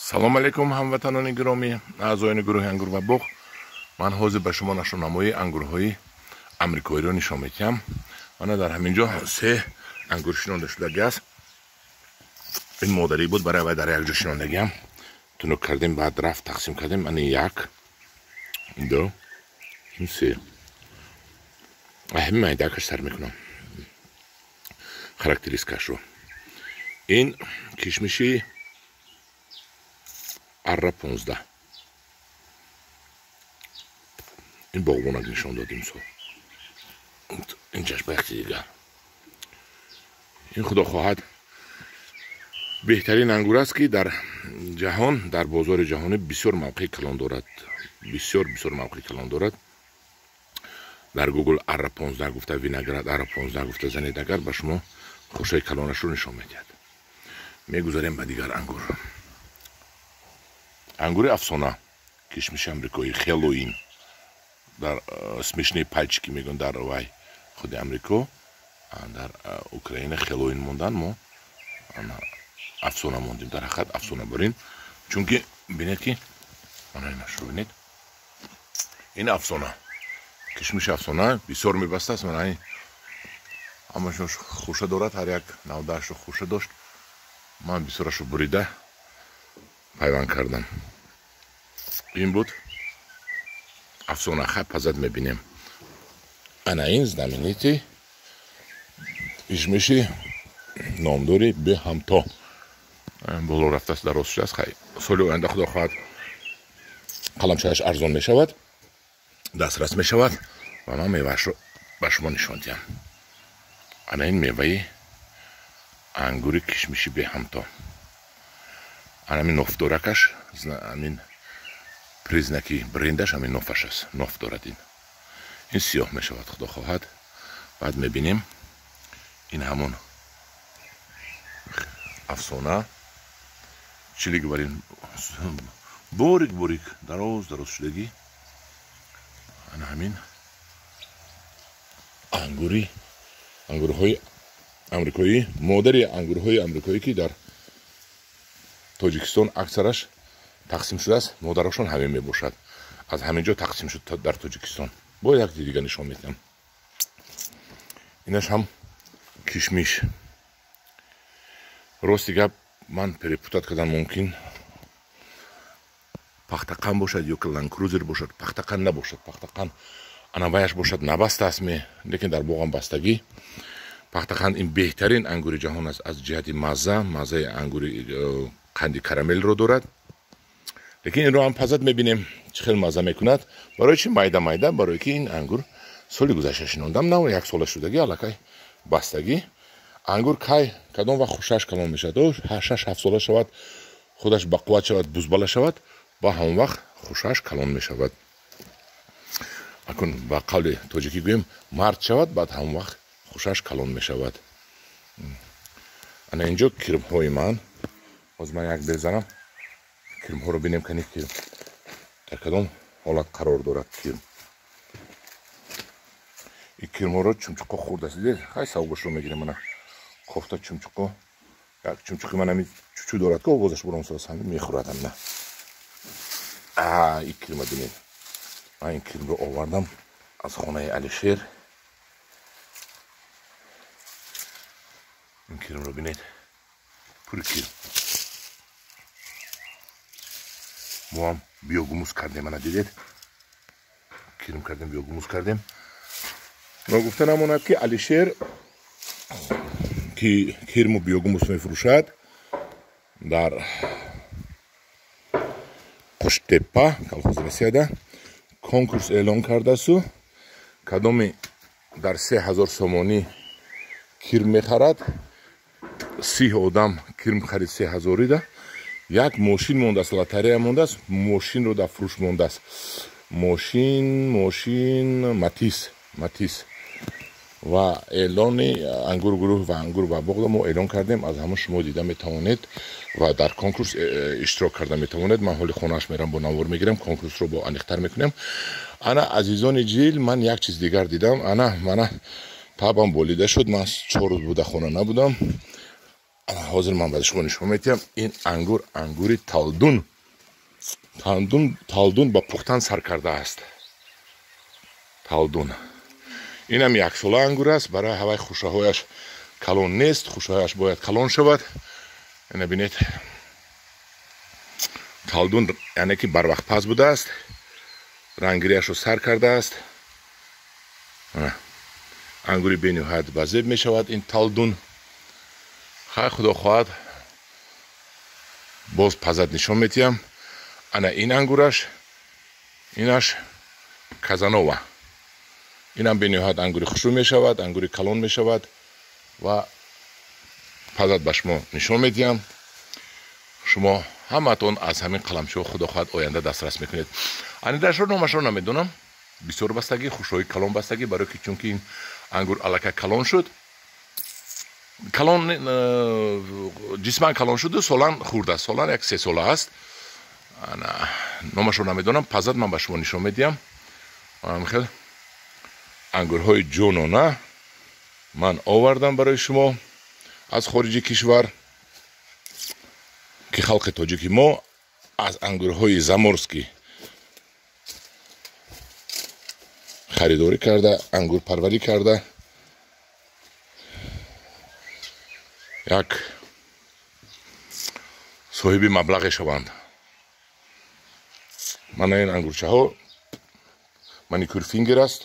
салом алейкум ҳамватанони гиромӣ, аъзоёни гурӯҳи ангур ва буғ. ман ҳозир ба шумо нашонамоии ангурҳои амрикоиро нишон медиҳам. мана дар ҳамин ҷо се ангур шинонда шудагӣ аст. ин модарӣ буд, барои вай дар як ҷо шинондагиам тунук кардем, баъд рафт тақсим кардем. ани як ду ин се ҳамин майдакаш сар мекунам характеристикашро. ин кишмиши арра 15. ин боғбонак нишон додим сол. инчаш ба якчи дигар. ин худо хоҳад беҳтарин ангур аст ки дар ҷаҳон, дар бозори ҷаҳонӣ бисёр мавқеи калон дорад. бисёр мавқеи калон дорад. дар гугл арра 15 гуфта виноград, арра 15 гуфта занедагар ба шумо хушаи калонашро нишон медиҳад. мегузарем ба дигар ангур. ангури афсона, кишмиши амрикоӣ, хеллоуин. дар смешни пальчики мегӯянд дар вай худи амрико, дар украина хеллоуин мондан, мо афсона мондим. дар ҳақиқат афсона барин, чунки бинед ки мана инашро бинед. ин афсона, кишмиши афсона бисёр мебастааст. мана ин ҳамашон хуша дорад, ҳар як навдаашро хуша дошт. ман бисёрашро бурида пайванд кардам. ин буд афсона. хай пазад мебинем. ана ин знаменитӣ кишмиши номдори беҳамто. боло рафтааст, дароз шудааст. хай соли оянда худо хоҳад қаламчааш арзон мешавад, дастрас мешавад ва ман меваашро ба шумо нишон диҳам. ана ин меваи ангури кишмиши беҳамто. ана ин нофдоракаш, амин признаки брендаш ҳамин нофаш аст. ноф дорад. ин сиёҳ мешавад худо хоҳад. баъд мебинем ин ҳамон афсона. чилик барин борик дароз шудагӣ. ана ҳамин ангурҳои амрикоӣ, модари ангурҳои амрикоӣ ки дар тоҷикистон аксараш тақсим шудааст. модарашон ҳамин мебошад. аз ҳамин ҷо тақсим шуд дар тоҷикистон. бо як дига нишон медиҳам. инаш ҳам кишмиш. рости гап, ман перепутат кардам, мумкин пахтақан бошад ё ки ланкрузер бошад. пахтақан набошад. пахтақан ана ваяш бошад набастааст, лекин дар боғам бастагӣ. пахтақан ин беҳтарин ангури ҷаҳон аст аз ҷиҳати маззаи ангури қанди карамелро дорад. лекин инро ҳам пазад мебинем чӣ хел мазза мекунад. барои чи майда, барои ки ин ангур соли гузашта шинондам, на як сола шудагӣ, аллакай бастагӣ. ангур кай кадом вақт хушаш калон мешавад, 6-7 сола шавад, худаш ба қувват шавад, бузбала шавад, ба ҳамон вақт хушаш калон мешавад. акун ба қавли тоҷикӣ гӯем мард шавад, баъд ҳамон вақт хушаш калон мешавад. ана инҷо кирмҳои ман. ҳозир ман як безанам. кирмҳоро бинем кани кирм дар кадом ҳолат қарор дорад. ин кирмҳоро чумчуқо хӯрдаст. дидед хай савгошро мегирем. мана кофта чумчуқо, як чумчуқи ман ҳамин чучу дорад ки овозаш буромсоз ҳамин мехӯрад. ҳамина ин кирма бинед. ман ин кирмро овардам аз хонаи Алишер. ин кирмро бинед, пури кирм. мо ҳам биёгумус кардем. ана дидед, кирм кардем, биёгумус кардем. ногуфта намонад ки Алишер ки кирму биёгумус мефурӯшад дар Қуштепа, колхози Россияда конкурс эълон кардасту, кадоми дар 3000 сомонӣ кирм мехарад, 30 одам кирм харид 3000-ида. як мошин мондааст, лотарея мондааст, мошинро дар фурӯш мондааст. мошин матис ва эълони ангур гурӯҳ ва ангур ва боғ мо эълон кардем. аз ҳама шумо дида метавонед ва дар конкурс иштирок карда метавонед. ман ҳоли хонааш мерам, бо навор мегирам, конкурсро бо аниқтар мекунем. ана азизони ҷил, ман як чиз дигар дидам. ана мана табам болида шуд. ман 4 рӯз буда хона набудам. حاضر من بعد شما نشون میدم. این انگور تالدون با پختن سر کرده است. تالدون این هم یک ساله انگور است. برای هوای خوشهایش کلون نیست. خوشهایش باید کلون شود. این ببینید تالدون یعنی که بر وقت پس بوده است. رنگریش رو سر کرده است. انگوری به نهایت بزرگ می شود این تالدون. خدا خواهد باز پزد نشون میتیم. انا این انگورش اینش کازانووا. اینم به نهایت انگوری خوشرو می شود. انگوری کلون می شود و پزد به شما نشون میدیم. شما همتون از همین قلمچو خدا خواهد آینده دسترس میکنید. انیدرش رو نامش رو نمیدونم. بسیار بستگی خوشروی کلون بستگی برای که چون که این انگور الکه کلون شد. کلون جسمان کلون شده سالان خورده است. سالان یک 3 ساله است. نامش رو نمیدونم. پزد من به شما نشون میدیم. خیلی انگورهای جونونه من آوردم برای شما از خارج کشور که خلق تاجیکی ما از انگورهای زامورسکی خریداری کرده، انگور پروری کرده. یک صاحب مبلغ شوند. من این انگورچه ها مانیکور فینگر است.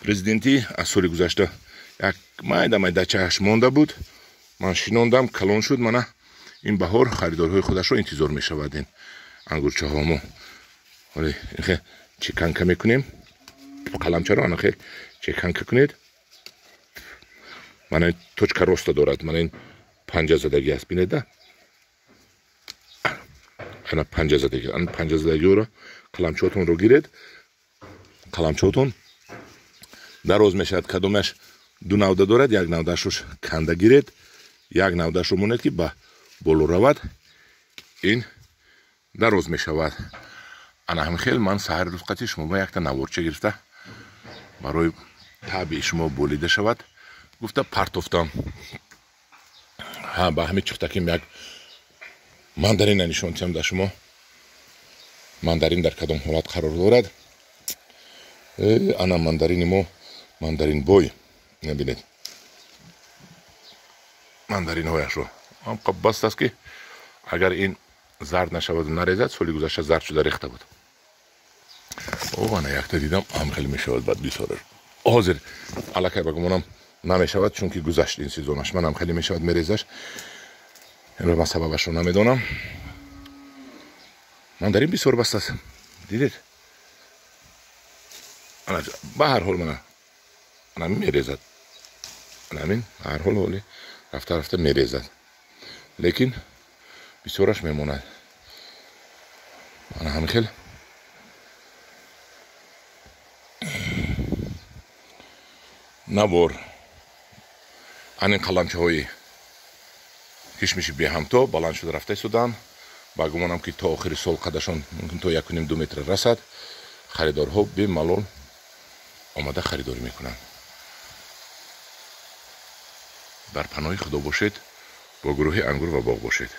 پرزیدنتی از سال گذشته یک مایده چهش مانده بود. من شیناندم کلون شد. من این بهار خریدارهای خودش رو انتظار می شود. این انگورچه ها ما ولی این چکنکه میکنیم. قلمچه رو خیلی چکنکه کنید. من این توچکه راست دارد. من این پنجه زدگی است. بینید ده انا پنجه زدگی. این پنجه زدگی رو قلمچهاتون رو گیرید. قلمچهاتون دراز میشد. کدومش دو نوده دارد. یک نودهش رو کنده گیرید. یک نودهش رو مونید که با بولو رود. این دراز میشود. انا هم خیلی من سهر روز قطعی شما با یک تا نوارچه گرفته برای طبع شما بولیده شود. گفته پرتفتم. با همین چختکیم یک ماندارین نشون تیم در شما. ماندارین در کدام حالت قرار دارد. انا ماندارین ما ماندارین بوی نبینید. ماندارین هایش رو هم بست است که اگر این زرد نشود و نریزد. سالی گذشته زرد شده ریخته بود. انا یک تا دیدم هم خیلی میشود بعد بیساره حاضر الکه بگمونم نمیشود چون که گذشت این سیزونش. من هم خیلی میشود میریزش. این رو من سببش رو نمیدونم. من در این بسیار بست است. دیدید به هر حال من میریزد. همین به هر حال رفته میریزد لیکن بسیارش میموند. من همین خیلی نبار این قلمچه های کشمشی بی همتا بلند شده رفته سودن. با گمانم که تا آخر سال قدشان ممکن تا 1.5-2 متر رسد. خریدارها به ملال آمده خریداری میکنن. در پناه خدا باشید. با گروه انگور و باغ باشید.